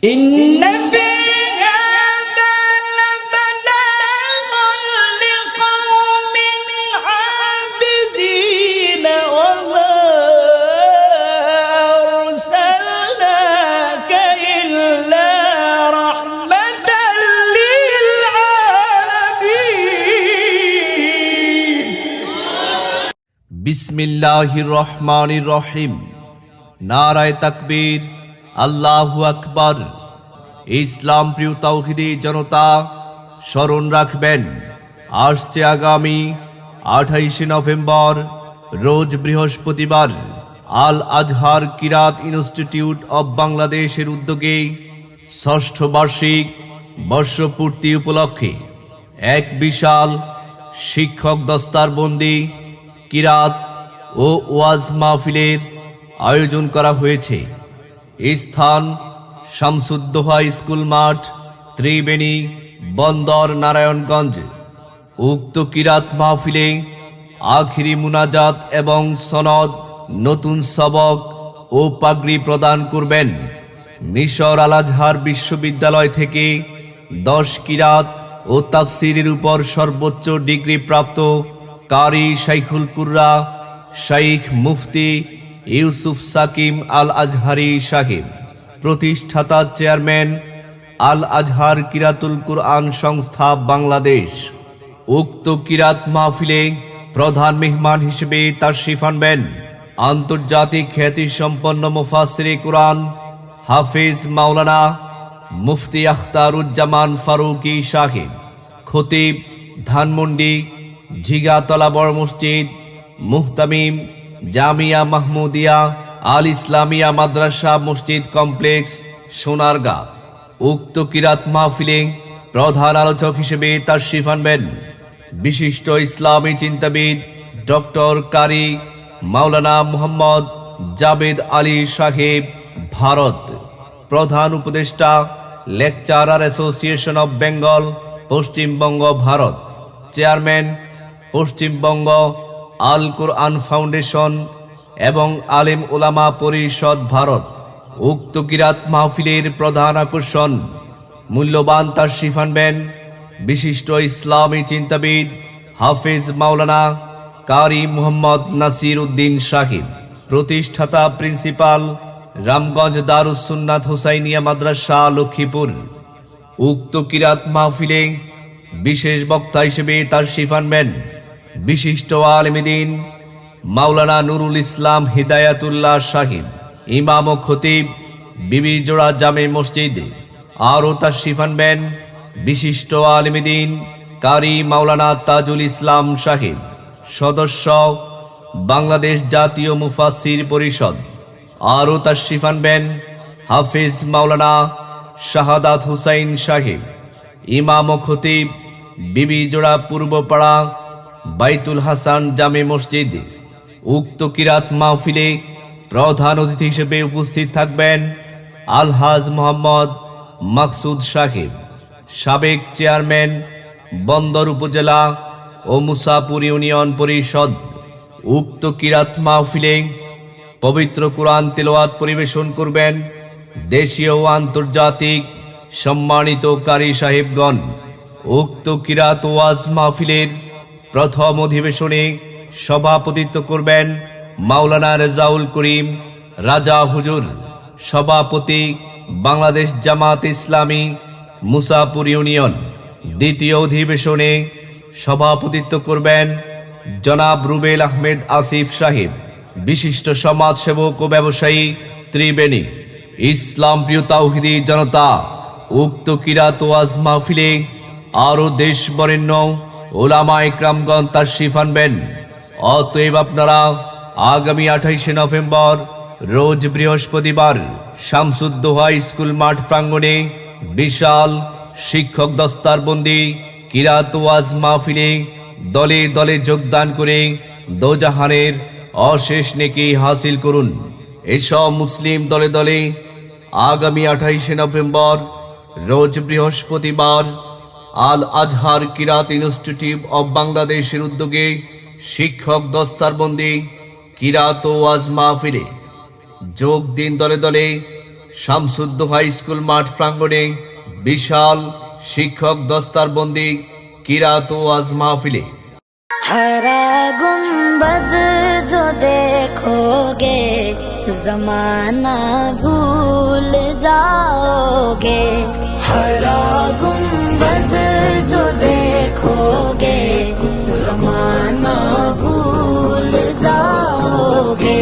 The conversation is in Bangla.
إن في هذا لبلاغا لقوم عابدين وما أرسلناك إلا رحمة للعالمين বিসমিল্লাহির রহমানির রহিম। নারায়ে তাকবীর, আল্লাহু আকবার। ইসলাম প্রিয় তাওহীদি জনতা, স্মরণ রাখবেন, আসছে আগামী 28 নভেম্বর রোজ বৃহস্পতিবার আল আজহার কিরাত ইনস্টিটিউট অব বাংলাদেশের উদ্যোগে ষষ্ঠ বার্ষিক বর্ষপূর্তি উপলক্ষে এক বিশাল শিক্ষক দস্তারবন্দি কিরাত ও ওয়াজ মাহফিলের আয়োজন করা হয়েছে। স্থান শামসুদ্দোহা স্কুল মাঠ, ত্রিবেণী, বন্দর, নারায়ণগঞ্জ। উক্ত কিরাত মাহফিলে আখিরি মুনাজাত এবং সনদ, নতুন সবক ও পাগড়ি প্রদান করবেন মিশর আল আজহার বিশ্ববিদ্যালয় থেকে 10 কিরাত ও তাফসিরের উপর সর্বোচ্চ ডিগ্রি প্রাপ্ত কারি শাইখুল কুররা শাইখ মুফতি ইউসুফ সাকিম আল আজহারি সাহেব, প্রতিষ্ঠাতা চেয়ারম্যান আল আজহার কিরাতুল কুরআন সংস্থা বাংলাদেশ। উক্ত কিরাত মাহফিলে প্রধান মেহমান হিসেবে তাশরিফ আনবেন আন্তর্জাতিক খ্যাতিসম্পন্ন মুফাসসিরে কুরআন হাফেজ মাওলানা মুফতি আখতারুজ্জামান ফারুকী সাহেব, খতিব ধানমন্ডি ঝিগাতলা বড় মসজিদ, মুহতামিম জামিয়া মাহমুদিয়া আল ইসলামিয়া মাদ্রাসা মসজিদ কমপ্লেক্স, সোনারগাঁ। উক্ত কিরাত মাহফিলে প্রধান আলোচক হিসেবে তাশরিফ আনবেন বিশিষ্ট ইসলামী চিন্তাবিদ ডক্টর কারি মাওলানা মুহাম্মদ জাবেদ আলী সাহেব, ভারত। প্রধান উপদেষ্টা lecturer association of Bengal, Paschimbanga, Bharat. Chairman Paschimbanga Al Quran foundation এবং আলেম ওলামা পরিষদ, ভারত। উক্ত কিরাত মাহফিলের প্রধান আকর্ষণ মূল্যবান তাশরিফ আনবেন বিশিষ্ট ইসলামী চিন্তাবিদ হাফেজ মাওলানা কারি মুহাম্মদ নাসির উদ্দিন সাহিব, প্রতিষ্ঠাতা প্রিন্সিপাল রামগঞ্জ দারুস সুন্নাত হুসাইনিয়া মাদ্রাসা, লক্ষ্মীপুর। উক্ত কিরাত মাহফিলে বিশেষ বক্তা হিসেবে তাশরিফ আনবেন বিশিষ্ট আলেমে দ্বীন মাওলানা নুরুল ইসলাম হিদায়াতুল্লাহ সাহিব, ইমাম ও খতিব বিবি জোড়া জামে মসজিদ। আরও তাশরিফ আনবেন বিশিষ্ট আলেমে দ্বীন কারি মাওলানা তাজুল ইসলাম সাহিব, সদস্য বাংলাদেশ জাতীয় মুফাসসির পরিষদ। আরও তাশরিফ আনবেন হাফেজ মাওলানা শাহাদাত হুসাইন সাহেব, ইমাম ও খতিব বিবি জোড়া পূর্বপাড়া বাইতুল হাসান জামে মসজিদ। উক্ত কিরাত মাহফিলে প্রধান অতিথি হিসেবে উপস্থিত থাকবেন আলহাজ মোহাম্মদ মাকসুদ সাহেব, সাবেক চেয়ারম্যান বন্দর উপজেলা ও মুসাপুর ইউনিয়ন পরিষদ। উক্ত কিরাত মাহফিলে পবিত্র কুরআন তেলাওয়াত পরিবেশন করবেন দেশীয় ও আন্তর্জাতিক সম্মানিত কারি সাহেবগণ। উক্ত কিরাত ওয়াজ মাহফিলের প্রথম অধিবেশনে সভাপতিত্ব করবেন মাওলানা রেজাউল করিম রাজা হুজুর, সভাপতি বাংলাদেশ জামাত ইসলামী মুসাপুর ইউনিয়ন। দ্বিতীয় অধিবেশনে সভাপতিত্ব করবেন জনাব রুবেল আহমেদ আসিফ সাহেব, বিশিষ্ট সমাজসেবক ও ব্যবসায়ী, ত্রিবেণী। ইসলাম প্রিয় তাওহীদি জনতা, উক্ত কিরাত ওয়াজ মাহফিলে আরো দেশ বরেণ্য ওলামা ইকরামগণ তাশরিফ আনবেন। অতএব আপনারা আগামী 28 নভেম্বর রোজ বৃহস্পতিবার শামসুদ্দোহা স্কুল মাঠ প্রাঙ্গণে বিশাল শিক্ষক দস্তারবন্দি কিরাত ওয়াজ মাহফিলে দলে দলে যোগদান করে দোজাহানের অশেষ নেকি হাসিল করুন। এসব মুসলিম দলে দলে আগামী 28 নভেম্বর রোজ বৃহস্পতিবার আল আজহার কিরাত ইনস্টিটিউট অব বাংলাদেশের উদ্যোগে শিক্ষক দস্তারবন্দি কিরাত ও ওয়াজ মাহফিলে যোগ দিন। দলে দলে শামসুদ্দোহা স্কুল মাঠ প্রাঙ্গণে বিশাল শিক্ষক দস্তারবন্দি কিরাত ও ওয়াজ মাহফিলে। हरा गुंबद जो देखोगे जमाना भूल जाओगे, हरा गुंबद जो देखोगे जमाना भूल जाओगे।